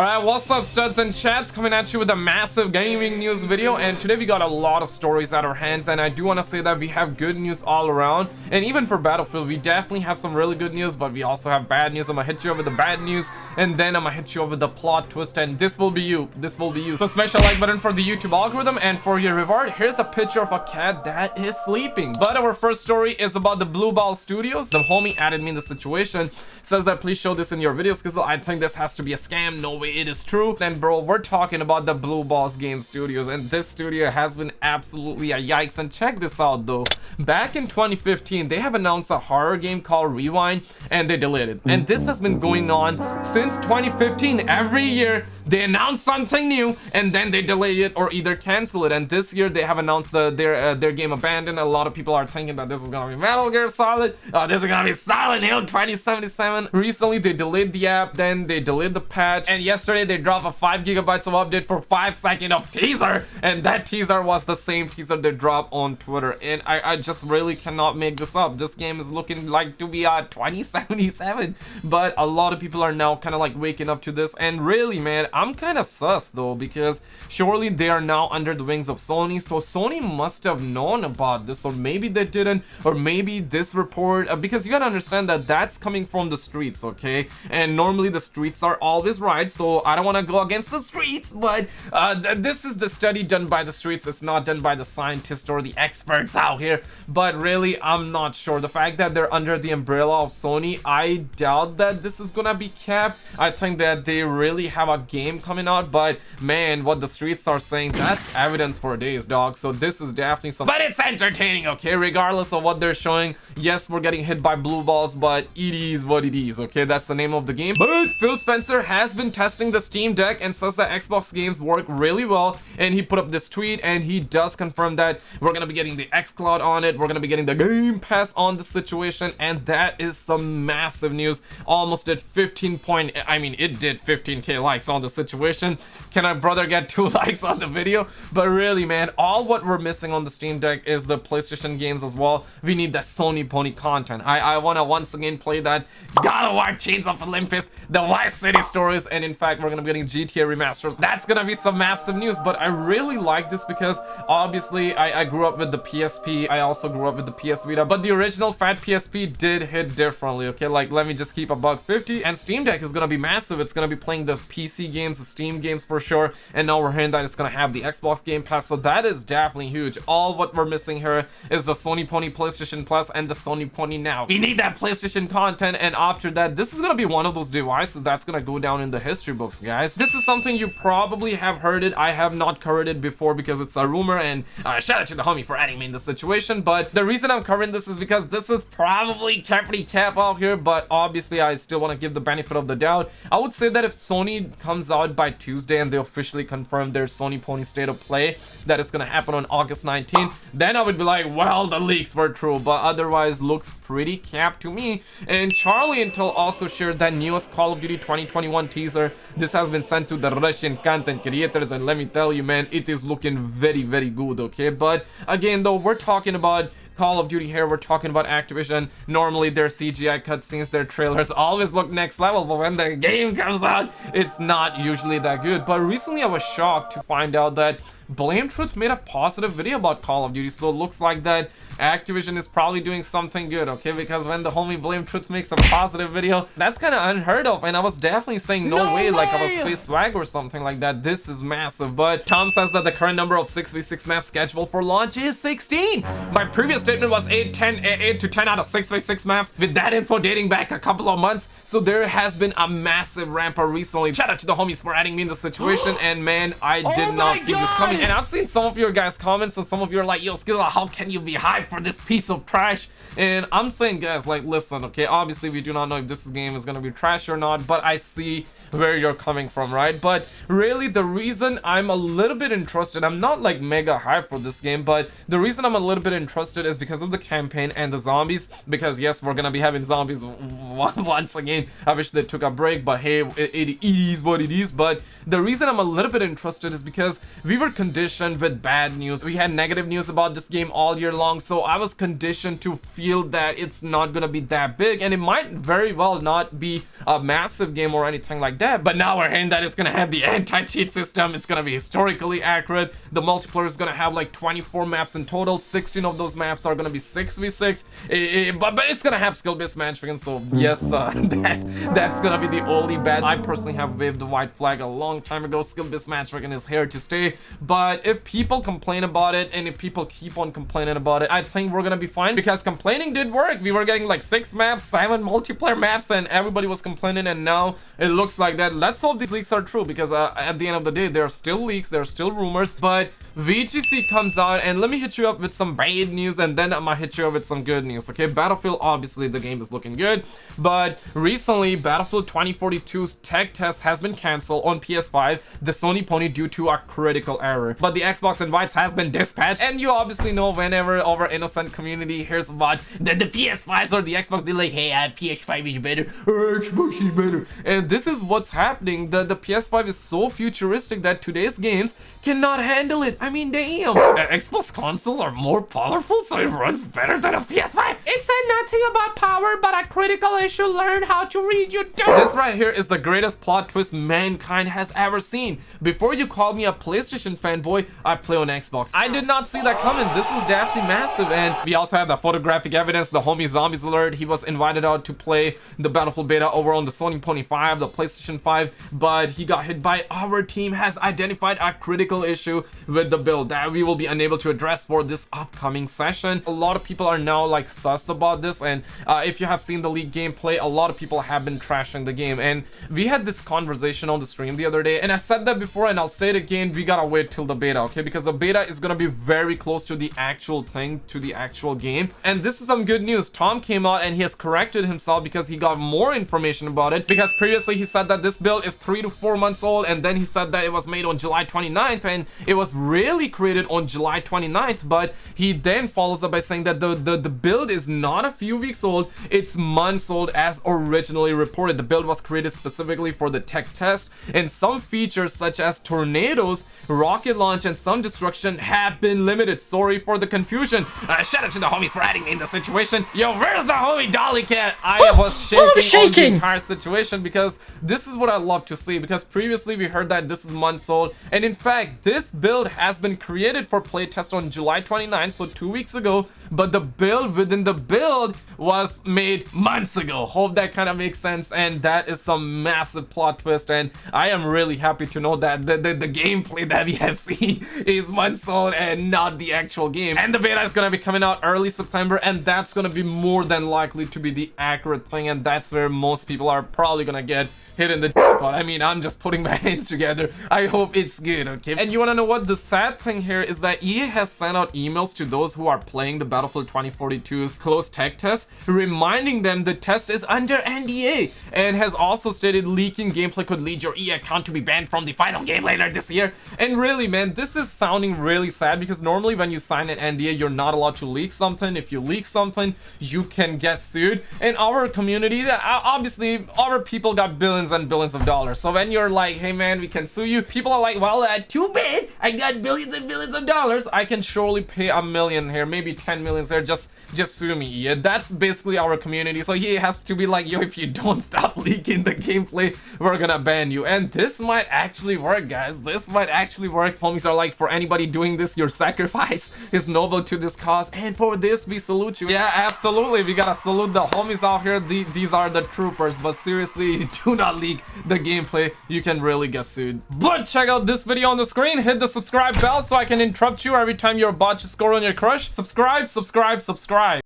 Alright, what's up studs and chats, coming at you with a massive gaming news video, and today we got a lot of stories at our hands, and I do want to say that we have good news all around. And even for Battlefield, we definitely have some really good news, but we also have bad news. I'm gonna hit you over the bad news, and then I'm gonna hit you over the plot twist, and this will be you. So smash the like button for the YouTube algorithm, and for your reward, here's a picture of a cat that is sleeping. But our first story is about the Blue Ball Studios. The homie added me in the situation, says that please show this in your videos because I think this has to be a scam. No way it is true. Then bro, we're talking about the Blue Balls Game Studios, and this studio has been absolutely a yikes. And check this out though, back in 2015 they have announced a horror game called Rewind, and they delayed it, and this has been going on since 2015. Every year they announce something new and then they delay it or either cancel it, and this year they have announced their game Abandoned. A lot of people are thinking that this is gonna be Metal Gear Solid, this is gonna be Silent Hill 2077. Recently they delayed the app, then they delayed the patch, and yesterday they dropped a 5 gigabytes of update for 5 seconds of teaser, and that teaser was the same teaser they dropped on Twitter. And I just really cannot make this up. This game is looking like to be 2077, but a lot of people are now kind of like waking up to this. And really man, I'm kind of sus though, because surely they are now under the wings of Sony, so Sony must have known about this, or maybe they didn't, or maybe this report, because you gotta understand that that's coming from the streets, okay? And normally the streets are always right, so I don't want to go against the streets, but this is the study done by the streets. It's not done by the scientists or the experts out here. But really, I'm not sure. The fact that they're under the umbrella of Sony, I doubt that this is gonna be capped. I think that they really have a game coming out, but man, what the streets are saying, that's evidence for days, dog. So this is definitely something, but it's entertaining, okay? Regardless of what they're showing, yes, we're getting hit by blue balls, but it is what it is, okay? That's the name of the game. But Phil Spencer has been testing the Steam Deck and says that Xbox games work really well, and he put up this tweet and he does confirm that we're gonna be getting the xCloud on it, we're gonna be getting the Game Pass on the situation, and that is some massive news. Almost did 15k likes on the situation. Can our brother get 2 likes on the video? But really man, all what we're missing on the Steam Deck is the PlayStation games as well. We need that Sony pony content. I want to once again play that God of War Chains of Olympus, the Vice City stories, and in fact we're gonna be getting GTA remasters. That's gonna be some massive news. But I really like this because obviously I grew up with the PSP, I also grew up with the PS Vita, but the original fat PSP did hit differently, okay? Like, let me just keep a $150, and Steam Deck is gonna be massive. It's gonna be playing the PC games, the Steam games for sure, and now we're hearing that it's gonna have the Xbox Game Pass, so that is definitely huge. All what we're missing here is the Sony Pony PlayStation Plus and the Sony Pony Now. We need that PlayStation content, and after that, this is gonna be one of those devices that's gonna go down in the history books, guys. This is something you probably have heard it. I have not covered it before because it's a rumor, and shout out to the homie for adding me in the situation. But the reason I'm covering this is because this is probably pretty cap out here, but obviously I still want to give the benefit of the doubt. I would say that if Sony comes out by Tuesday and they officially confirm their Sony Pony State of Play that it's gonna happen on August 19th, then I would be like, well, the leaks were true. But otherwise looks pretty cap to me. And Charlie Intel also shared that newest Call of Duty 2021 teaser. This has been sent to the Russian content creators, and let me tell you man, it is looking very good, okay? But again though, we're talking about Call of Duty here, we're talking about Activision. Normally their CGI cutscenes, their trailers always look next level, but when the game comes out, it's not usually that good. But recently I was shocked to find out that Blame Truth made a positive video about Call of Duty, so it looks like that Activision is probably doing something good, okay? Because when the homie Blame Truth makes a positive video, that's kind of unheard of, and I was definitely saying no way, like I was face swag or something like that. This is massive. But Tom says that the current number of 6v6 maps scheduled for launch is 16. My previous statement was 8 to 10 out of 6v6 maps, with that info dating back a couple of months, so there has been a massive ramp up recently. Shout out to the homies for adding me in the situation, and man, I did not see this coming. And I've seen some of your guys' comments, and some of you are like, yo Skilla, how can you be hyped for this piece of trash? And I'm saying guys, like, listen, okay, obviously we do not know if this game is gonna be trash or not, but I see where you're coming from, right? But really the reason I'm a little bit interested, I'm not like mega hyped for this game, but the reason I'm a little bit interested is because of the campaign and the zombies. Because yes, we're gonna be having zombies once again. I wish they took a break, but hey, it is what it is. But the reason I'm a little bit interested is because we were conditioned with bad news. We had negative news about this game all year long, so I was conditioned to feel that it's not gonna be that big, and it might very well not be a massive game or anything like that. But now we're hearing that it's gonna have the anti-cheat system, it's gonna be historically accurate, the multiplayer is gonna have like 24 maps in total, 16 of those maps are gonna be 6v6, but it's gonna have skill-based matchmaking. So yes, that's gonna be the only bad. I personally have waved the white flag a long time ago. Skill-based matchmaking is here to stay, but if people complain about it and if people keep on complaining about it, I think we're gonna be fine, because complaining did work. We were getting like 6 maps, 7 multiplayer maps, and everybody was complaining, and now it looks like that. Let's hope these leaks are true, because at the end of the day, there are still leaks, there are still rumors. But VGC comes out, and let me hit you up with some bad news, and then I'm gonna hit you up with some good news. Okay, Battlefield, obviously the game is looking good, but recently Battlefield 2042's tech test has been canceled on PS5, the Sony Pony, due to a critical error. But the Xbox invites has been dispatched, and you obviously know whenever our innocent community hears about the PS5s or the Xbox, they're like, hey, PS5 is better, or Xbox is better. And this is what's happening. The PS5 is so futuristic that today's games cannot handle it. I mean, damn. Xbox consoles are more powerful, so it runs better than a PS5. It said nothing about power, but a critical issue. Learn how to read your doom. This right here is the greatest plot twist mankind has ever seen. Before you call me a PlayStation fanboy, I play on Xbox. I did not see that coming. This is definitely massive. And we also have the photographic evidence. The homie Zombies alert. He was invited out to play the Battlefield beta over on the Sony Pony 5, the PlayStation 5, but he got hit by our team has identified a critical issue with the build that we will be unable to address for this upcoming session. A lot of people are now like sussed about this, and if you have seen the leaked gameplay, a lot of people have been trashing the game. And we had this conversation on the stream the other day, and I said that before, and I'll say it again, we gotta wait till the beta, okay? Because the beta is gonna be very close to the actual thing, to the actual game. And this is some good news. Tom came out and he has corrected himself, because he got more information about it, because previously he said that this build is 3 to 4 months old, and then he said that it was made on July 29th, and it was really created on July 29th. But he then follows up by saying that the build is not a few weeks old, it's months old as originally reported. The build was created specifically for the tech test, and some features such as tornadoes, rocket launch, and some destruction have been limited. Sorry for the confusion. Shout out to the homies for adding me in the situation. Yo, where's the homie Dolly Cat? I was shaking on the entire situation, because this is what I love to see, because previously we heard that this is months old, and in fact this build has been created for playtest on July 29th, so 2 weeks ago, but the build within the build was made months ago. Hope that kind of makes sense, and that is some massive plot twist, and I am really happy to know that the gameplay that we have seen is months old and not the actual game. And the beta is gonna be coming out early September, and that's gonna be more than likely to be the accurate thing, and that's where most people are probably gonna get hit in the but I mean, I'm just putting my hands together. I hope it's good, okay? And you wanna know what? The sad thing here is that EA has sent out emails to those who are playing the Battlefield 2042's closed tech test, reminding them the test is under NDA, and has also stated leaking gameplay could lead your EA account to be banned from the final game later this year. And really, man, this is sounding really sad, because normally when you sign an NDA, you're not allowed to leak something. If you leak something, you can get sued. In our community, obviously, our people got billions and billions of dollars. So when you're like, hey man, we can sue you, people are like, well, too bad, I got billions and billions of dollars, I can surely pay $1 million here, maybe 10 million there, just sue me. Yeah, that's basically our community. So he has to be like, yo, if you don't stop leaking the gameplay, we're gonna ban you. And this might actually work, guys. This might actually work. Homies are like, for anybody doing this, your sacrifice is noble to this cause, and for this we salute you. Yeah, absolutely, we gotta salute the homies out here. These are the troopers. But seriously, do not leak the gameplay, you can really get sued. But check out this video on the screen, hit the subscribe bell so I can interrupt you every time you're about to score on your crush. Subscribe.